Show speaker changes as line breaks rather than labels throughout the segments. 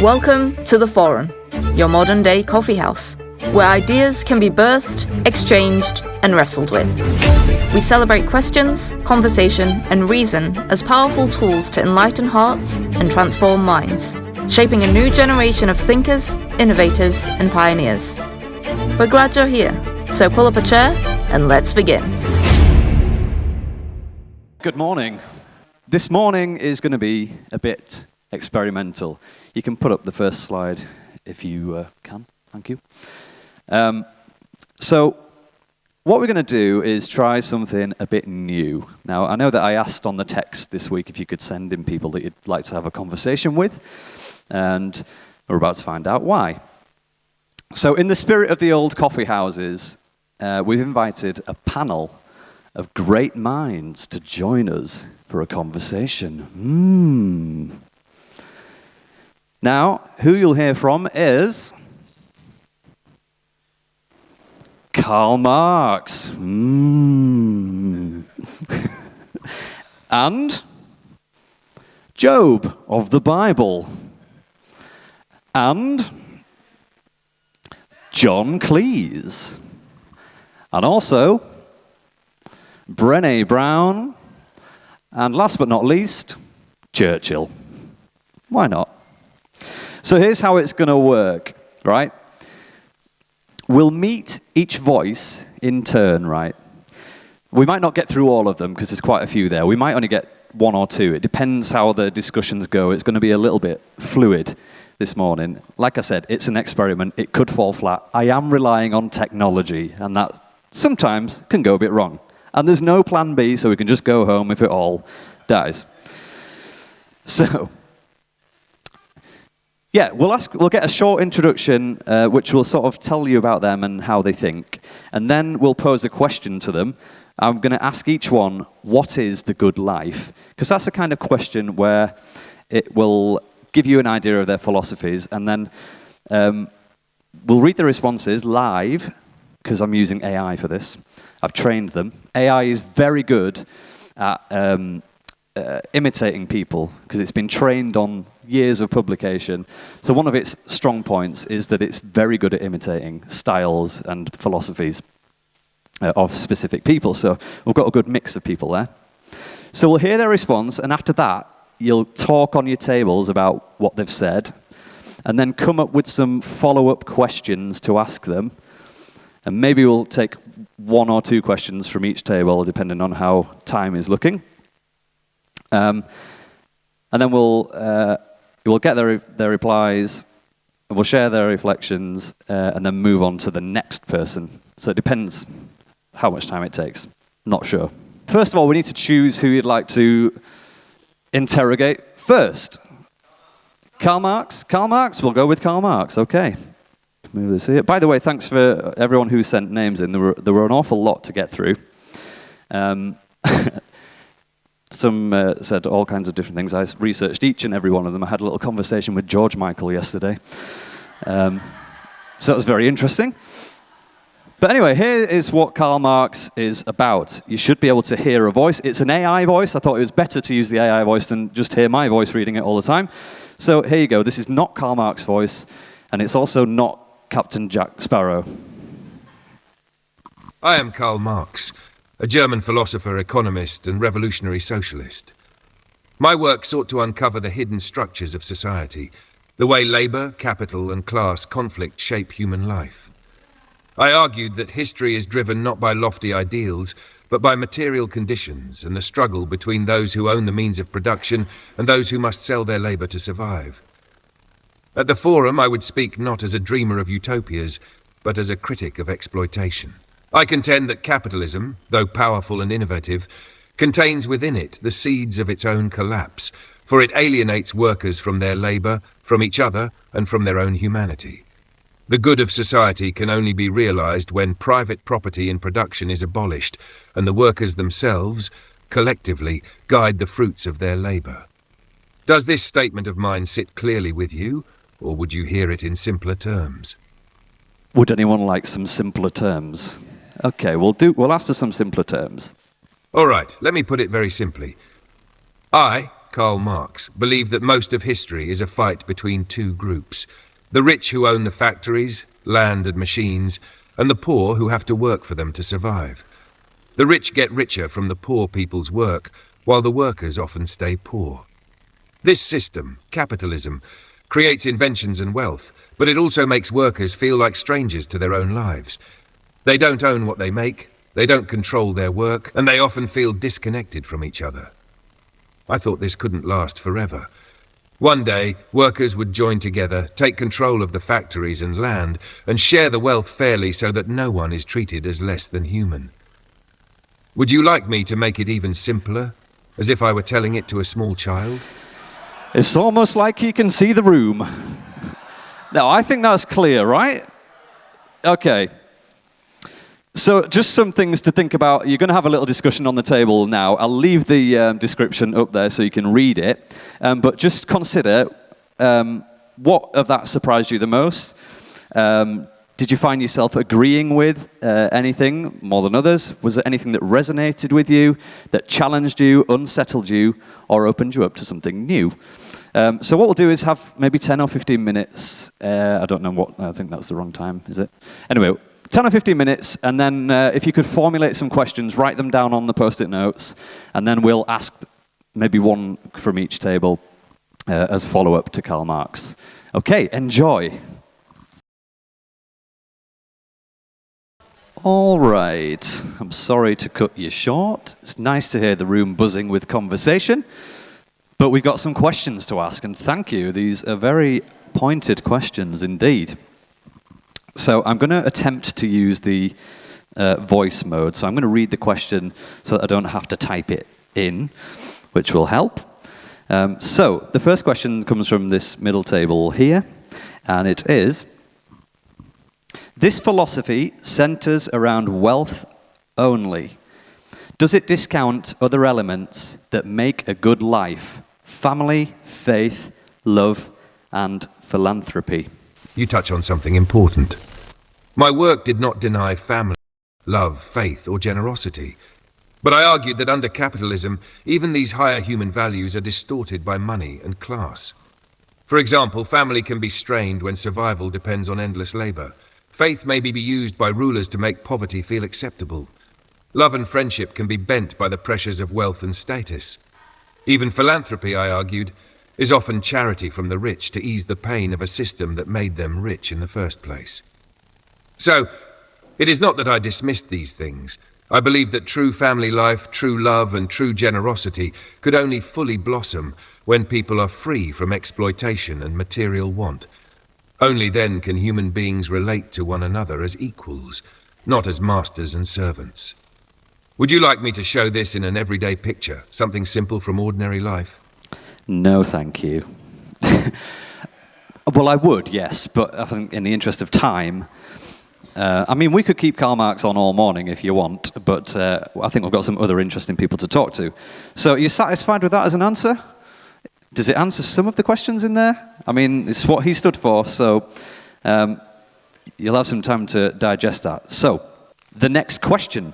Welcome to the Forum, your modern-day coffee house, where ideas can be birthed, exchanged, and wrestled with. We celebrate questions, conversation, and reason as powerful tools to enlighten hearts and transform minds, shaping a new generation of thinkers, innovators, and pioneers. We're glad you're here, so pull up a chair and let's begin.
Good morning. This morning is going to be a bit experimental. You can put up the first slide if you can. Thank you. So what we're going to do is try something a bit new. Now, I know that I asked on the text this week if you could send in people that you'd like to have a conversation with, and we're about to find out why. So in the spirit of the old coffee houses, we've invited a panel of great minds to join us for a conversation. Now, who you'll hear from is Karl Marx. And Job of the Bible. And John Cleese. And also Brené Brown. And last but not least, Churchill. Why not? So here's how it's going to work, right? We'll meet each voice in turn, right? We might not get through all of them because there's quite a few there. We might only get one or two. It depends how the discussions go. It's going to be a little bit fluid this morning. Like I said, it's an experiment. It could fall flat. I am relying on technology, and that sometimes can go a bit wrong. And there's no plan B, so we can just go home if it all dies. So, yeah, we'll get a short introduction, which will sort of tell you about them and how they think. And then we'll pose a question to them. I'm going to ask each one, what is the good life? Because that's the kind of question where it will give you an idea of their philosophies. And then we'll read the responses live, because I'm using AI for this. I've trained them. AI is very good at imitating people, because it's been trained on years of publication. So one of its strong points is that it's very good at imitating styles and philosophies of specific people. So we've got a good mix of people there. So we'll hear their response, and after that, you'll talk on your tables about what they've said, and then come up with some follow-up questions to ask them. And maybe we'll take one or two questions from each table, depending on how time is looking. And then we'll get their replies, and we'll share their reflections, and then move on to the next person. So it depends how much time it takes. Not sure. First of all, we need to choose who you'd like to interrogate first. Karl Marx? Karl Marx? We'll go with Karl Marx. Okay. Move this here. By the way, thanks for everyone who sent names in. There were an awful lot to get through. Some said all kinds of different things. I researched each and every one of them. I had a little conversation with George Michael yesterday. So that was very interesting. But anyway, here is what Karl Marx is about. You should be able to hear a voice. It's an AI voice. I thought it was better to use the AI voice than just hear my voice reading it all the time. So here you go. This is not Karl Marx's voice, and it's also not Captain Jack Sparrow.
I am Karl Marx, a German philosopher, economist, and revolutionary socialist. My work sought to uncover the hidden structures of society, the way labor, capital, and class conflict shape human life. I argued that history is driven not by lofty ideals, but by material conditions and the struggle between those who own the means of production and those who must sell their labor to survive. At the Forum, I would speak not as a dreamer of utopias, but as a critic of exploitation. I contend that capitalism, though powerful and innovative, contains within it the seeds of its own collapse, for it alienates workers from their labor, from each other, and from their own humanity. The good of society can only be realized when private property in production is abolished, and the workers themselves, collectively, guide the fruits of their labor. Does this statement of mine sit clearly with you, or would you hear it in simpler terms?
Would anyone like some simpler terms? Okay, we'll ask for some simpler terms.
All right, let me put it very simply. I, Karl Marx, believed that most of history is a fight between two groups: the rich who own the factories, land and machines, and the poor who have to work for them to survive. The rich get richer from the poor people's work, while the workers often stay poor. This system, capitalism, creates inventions and wealth, but it also makes workers feel like strangers to their own lives. They don't own what they make, they don't control their work, and they often feel disconnected from each other. I thought this couldn't last forever. One day, workers would join together, take control of the factories and land, and share the wealth fairly so that no one is treated as less than human. Would you like me to make it even simpler, as if I were telling it to a small child?
It's almost like you can see the room. Now, I think that's clear, right? Okay. So just some things to think about. You're going to have a little discussion on the table now. I'll leave the description up there so you can read it. But just consider what of that surprised you the most. Did you find yourself agreeing with anything more than others? Was there anything that resonated with you, that challenged you, unsettled you, or opened you up to something new? So what we'll do is have maybe 10 or 15 minutes. I don't know what, I think that's the wrong time, is it? Anyway, 10 or 15 minutes, and then if you could formulate some questions, write them down on the post-it notes, and then we'll ask maybe one from each table as follow-up to Karl Marx. Okay, enjoy. All right, I'm sorry to cut you short. It's nice to hear the room buzzing with conversation, but we've got some questions to ask, and thank you. These are very pointed questions indeed. So I'm going to attempt to use the voice mode. So I'm going to read the question so that I don't have to type it in, which will help. So the first question comes from this middle table here, and it is: this philosophy centers around wealth only. Does it discount other elements that make a good life? Family, faith, love, and philanthropy.
You touch on something important. My work did not deny family, love, faith, or generosity. But I argued that under capitalism, even these higher human values are distorted by money and class. For example, family can be strained when survival depends on endless labor. Faith may be used by rulers to make poverty feel acceptable. Love and friendship can be bent by the pressures of wealth and status. Even philanthropy, I argued, is often charity from the rich to ease the pain of a system that made them rich in the first place. So, it is not that I dismissed these things. I believe that true family life, true love, and true generosity could only fully blossom when people are free from exploitation and material want. Only then can human beings relate to one another as equals, not as masters and servants. Would you like me to show this in an everyday picture, something simple from ordinary life?
No, thank you. Well, I would, yes, but I think in the interest of time, I mean, we could keep Karl Marx on all morning if you want, but I think we've got some other interesting people to talk to. So are you satisfied with that as an answer? Does it answer some of the questions in there? I mean, it's what he stood for, so you'll have some time to digest that. So, the next question.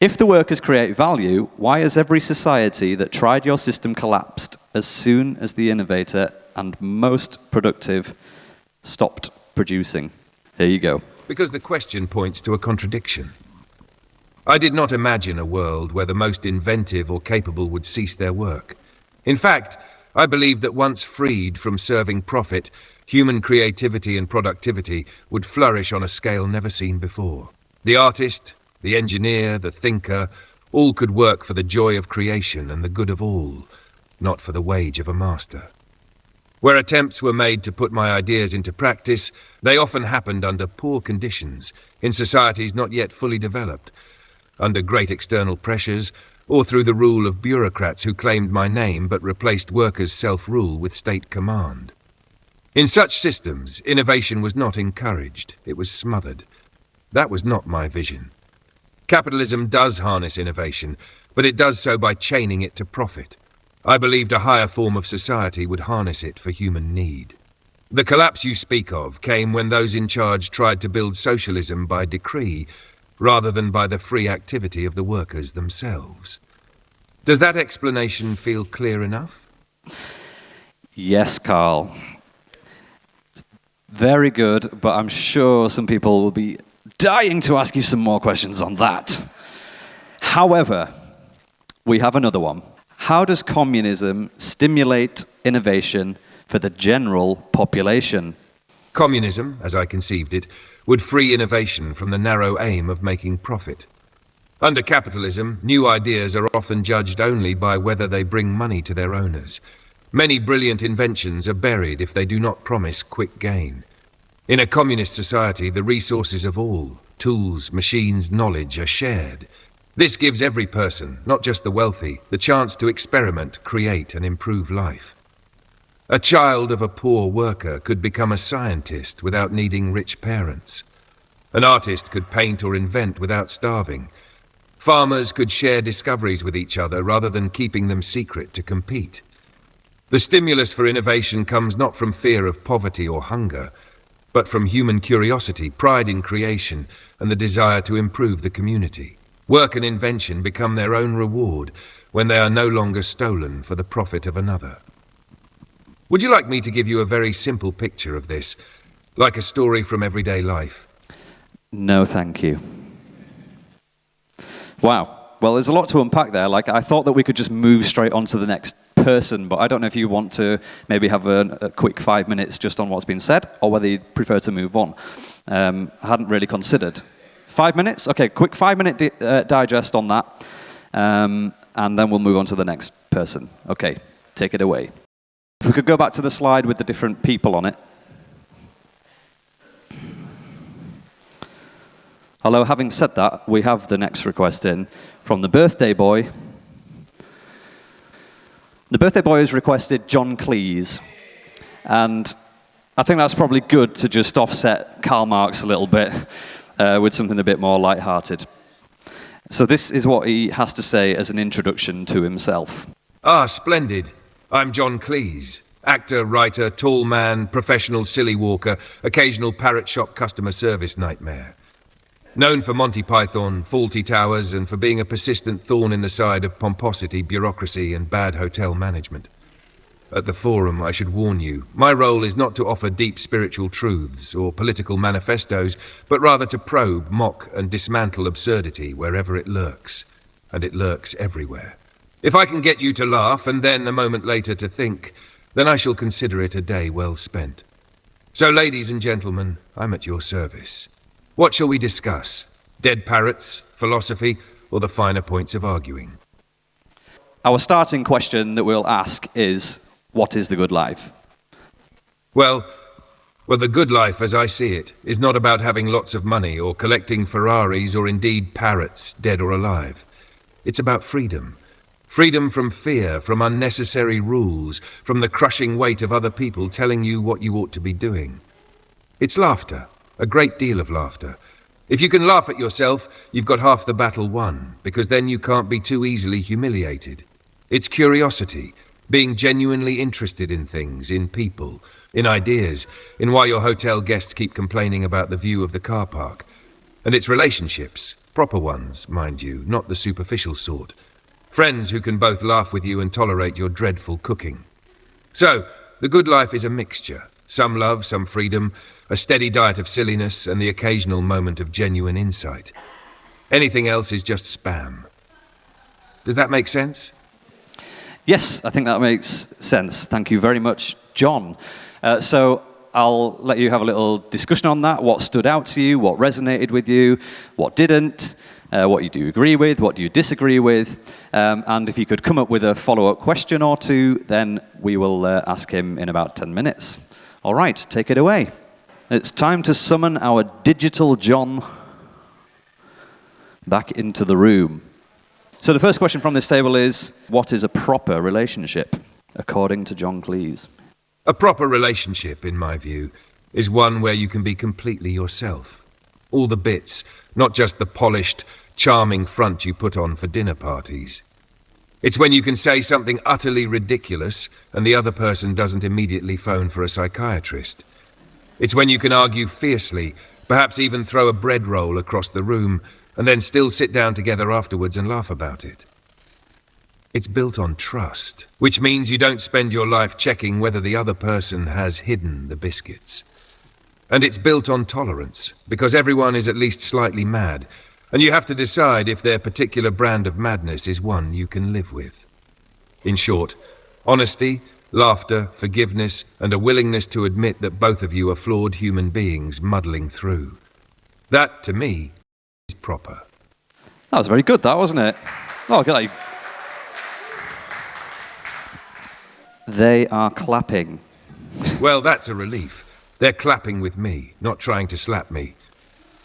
If the workers create value, why has every society that tried your system collapsed as soon as the innovator and most productive stopped producing? Here you go.
Because the question points to a contradiction. I did not imagine a world where the most inventive or capable would cease their work. In fact, I believe that once freed from serving profit, human creativity and productivity would flourish on a scale never seen before. The artist, the engineer, the thinker, all could work for the joy of creation and the good of all, not for the wage of a master. Where attempts were made to put my ideas into practice, they often happened under poor conditions, in societies not yet fully developed, under great external pressures, or through the rule of bureaucrats who claimed my name but replaced workers' self-rule with state command. In such systems, innovation was not encouraged, it was smothered. That was not my vision. Capitalism does harness innovation, but it does so by chaining it to profit. I believed a higher form of society would harness it for human need. The collapse you speak of came when those in charge tried to build socialism by decree, rather than by the free activity of the workers themselves. Does that explanation feel clear enough?
Yes, Karl. Very good, but I'm sure some people will be dying to ask you some more questions on that. However, we have another one. How does communism stimulate innovation for the general population?
Communism, as I conceived it, would free innovation from the narrow aim of making profit. Under capitalism, new ideas are often judged only by whether they bring money to their owners. Many brilliant inventions are buried if they do not promise quick gain. In a communist society, the resources of all, tools, machines, knowledge, are shared. This gives every person, not just the wealthy, the chance to experiment, create, and improve life. A child of a poor worker could become a scientist without needing rich parents. An artist could paint or invent without starving. Farmers could share discoveries with each other rather than keeping them secret to compete. The stimulus for innovation comes not from fear of poverty or hunger, but from human curiosity, pride in creation, and the desire to improve the community. Work and invention become their own reward when they are no longer stolen for the profit of another. Would you like me to give you a very simple picture of this, like a story from everyday life?
No, thank you. Wow. Well, there's a lot to unpack there. Like, I thought that we could just move straight on to the next person, but I don't know if you want to maybe have a quick 5 minutes just on what's been said, or whether you'd prefer to move on. I hadn't really considered. 5 minutes? Okay, quick 5-minute digest on that, and then we'll move on to the next person. Okay, take it away. If we could go back to the slide with the different people on it. Although, having said that, we have the next request in from the birthday boy. The birthday boy has requested John Cleese, and I think that's probably good to just offset Karl Marx a little bit with something a bit more light-hearted. So this is what he has to say as an introduction to himself.
Ah, splendid. I'm John Cleese. Actor, writer, tall man, professional silly walker, occasional parrot shop customer service nightmare. Known for Monty Python, Faulty Towers, and for being a persistent thorn in the side of pomposity, bureaucracy, and bad hotel management. At the Forum, I should warn you, my role is not to offer deep spiritual truths or political manifestos, but rather to probe, mock, and dismantle absurdity wherever it lurks. And it lurks everywhere. If I can get you to laugh, and then a moment later to think, then I shall consider it a day well spent. So, ladies and gentlemen, I'm at your service. What shall we discuss? Dead parrots, philosophy, or the finer points of arguing?
Our starting question that we'll ask is, what is the good life?
Well, the good life, as I see it, is not about having lots of money or collecting Ferraris or indeed parrots, dead or alive. It's about freedom. Freedom from fear, from unnecessary rules, from the crushing weight of other people telling you what you ought to be doing. It's laughter. A great deal of laughter. If you can laugh at yourself, you've got half the battle won, because then you can't be too easily humiliated. It's curiosity, being genuinely interested in things, in people, in ideas, in why your hotel guests keep complaining about the view of the car park. And it's relationships, proper ones, mind you, not the superficial sort. Friends who can both laugh with you and tolerate your dreadful cooking. So, the good life is a mixture. Some love, some freedom, a steady diet of silliness, and the occasional moment of genuine insight. Anything else is just spam. Does that make sense?
Yes, I think that makes sense. Thank you very much, John. So I'll let you have a little discussion on that. What stood out to you? What resonated with you? What didn't? What you do agree with? What do you disagree with? And if you could come up with a follow-up question or two, then we will ask him in about 10 minutes. All right, take it away. It's time to summon our digital John back into the room. So the first question from this table is, what is a proper relationship, according to John Cleese?
A proper relationship, in my view, is one where you can be completely yourself. All the bits, not just the polished, charming front you put on for dinner parties. It's when you can say something utterly ridiculous and the other person doesn't immediately phone for a psychiatrist. It's when you can argue fiercely, perhaps even throw a bread roll across the room, and then still sit down together afterwards and laugh about it. It's built on trust, which means you don't spend your life checking whether the other person has hidden the biscuits. And it's built on tolerance, because everyone is at least slightly mad, and you have to decide if their particular brand of madness is one you can live with. In short, honesty, laughter, forgiveness, and a willingness to admit that both of you are flawed human beings muddling through. That, to me, is proper.
That was very good, that, wasn't it? Oh, God. They are clapping.
Well, that's a relief. They're clapping with me, not trying to slap me.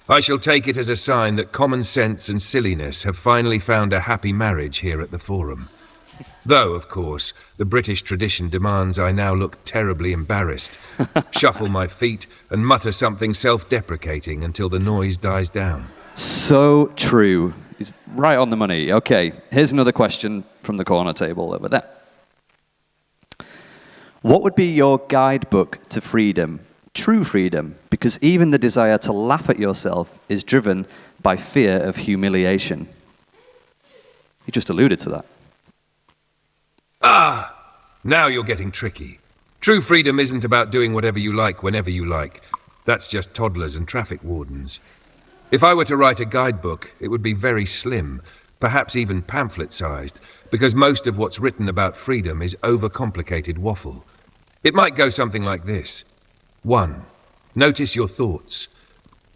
I shall take it as a sign that common sense and silliness have finally found a happy marriage here at the Forum. Though, of course, the British tradition demands I now look terribly embarrassed, shuffle my feet, and mutter something self-deprecating until the noise dies down.
So true. He's right on the money. Okay, here's another question from the corner table over there. What would be your guidebook to freedom? True freedom, because even the desire to laugh at yourself is driven by fear of humiliation. You just alluded to that.
Now you're getting tricky. True freedom isn't about doing whatever you like whenever you like. That's just toddlers and traffic wardens. If I were to write a guidebook, it would be very slim, perhaps even pamphlet-sized, because most of what's written about freedom is overcomplicated waffle. It might go something like this. 1. Notice your thoughts.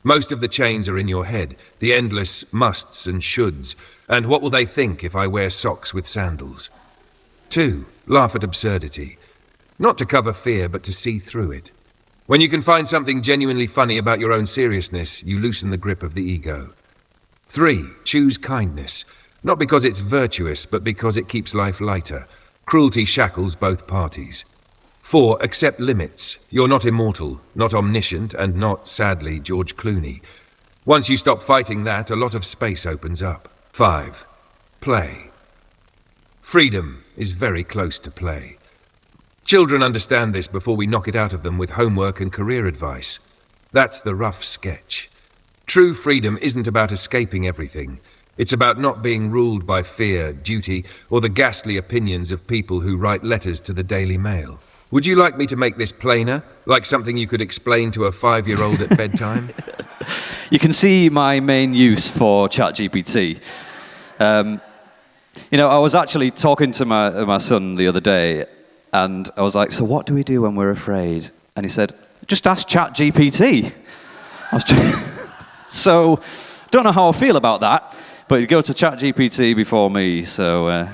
Most of the chains are in your head, the endless musts and shoulds, and what will they think if I wear socks with sandals? 2. Laugh at absurdity. Not to cover fear, but to see through it. When you can find something genuinely funny about your own seriousness, you loosen the grip of the ego. 3. Choose kindness. Not because it's virtuous, but because it keeps life lighter. Cruelty shackles both parties. 4. Accept limits. You're not immortal, not omniscient, and not, sadly, George Clooney. Once you stop fighting that, a lot of space opens up. 5. Play. Freedom is very close to play. Children understand this before we knock it out of them with homework and career advice. That's the rough sketch. True freedom isn't about escaping everything. It's about not being ruled by fear, duty, or the ghastly opinions of people who write letters to the Daily Mail. Would you like me to make this plainer, like something you could explain to a 5-year-old at bedtime?
You can see my main use for ChatGPT. I was actually talking to my son the other day, and I was like, so what do we do when we're afraid? And he said, just ask ChatGPT. So, don't know how I feel about that, but you go to ChatGPT before me, so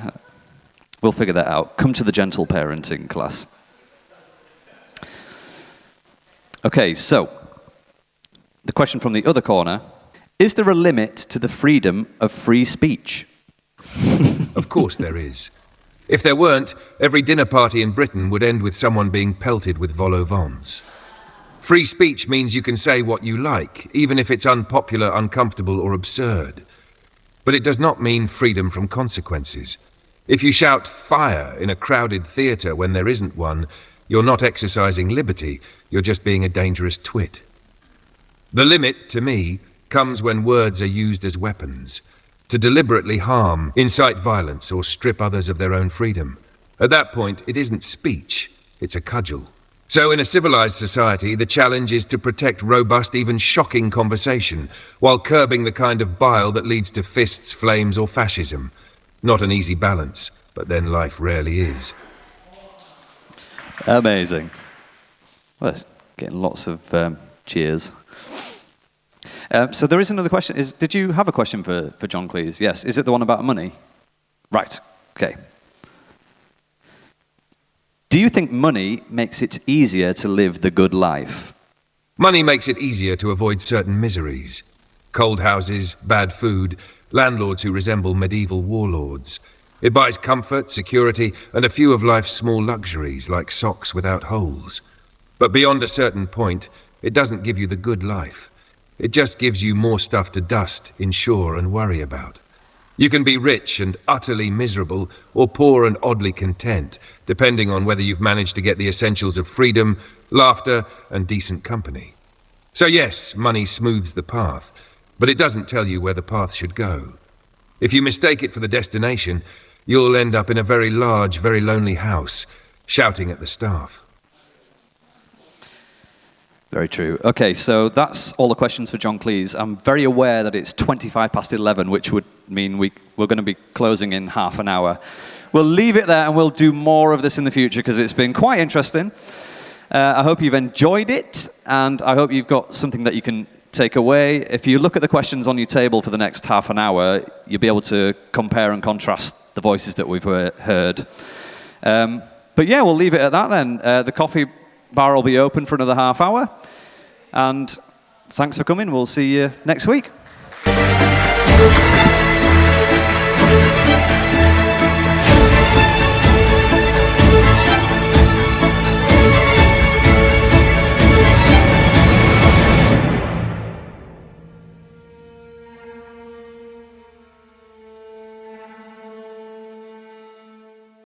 we'll figure that out. Come to the gentle parenting class. Okay, so, the question from the other corner, is there a limit to the freedom of free speech?
Of course there is. If there weren't, every dinner party in Britain would end with someone being pelted with vol au vents. Free speech means you can say what you like, even if it's unpopular, uncomfortable, or absurd. But it does not mean freedom from consequences. If you shout fire in a crowded theatre when there isn't one, you're not exercising liberty, you're just being a dangerous twit. The limit, to me, comes when words are used as weapons, to deliberately harm, incite violence, or strip others of their own freedom. At that point, it isn't speech, it's a cudgel. So in a civilized society, the challenge is to protect robust, even shocking conversation, while curbing the kind of bile that leads to fists, flames, or fascism. Not an easy balance, but then life rarely is.
Amazing. Well, it's getting lots of cheers. So there is another question. Did you have a question for John Cleese? Yes. Is it the one about money? Right. Okay. Do you think money makes it easier to live the good life?
Money makes it easier to avoid certain miseries. Cold houses, bad food, landlords who resemble medieval warlords. It buys comfort, security, and a few of life's small luxuries, like socks without holes. But beyond a certain point, it doesn't give you the good life. It just gives you more stuff to dust, insure, and worry about. You can be rich and utterly miserable, or poor and oddly content, depending on whether you've managed to get the essentials of freedom, laughter, and decent company. So yes, money smooths the path, but it doesn't tell you where the path should go. If you mistake it for the destination, you'll end up in a very large, very lonely house, shouting at the staff.
Very true. Okay, so that's all the questions for John Cleese. I'm very aware that it's 11:25, which would mean we're going to be closing in half an hour. We'll leave it there and we'll do more of this in the future because it's been quite interesting. I hope you've enjoyed it, and I hope you've got something that you can take away. If you look at the questions on your table for the next half an hour, you'll be able to compare and contrast the voices that we've heard. But yeah, we'll leave it at that then. The coffee bar will be open for another half hour. And thanks for coming. We'll see you next week.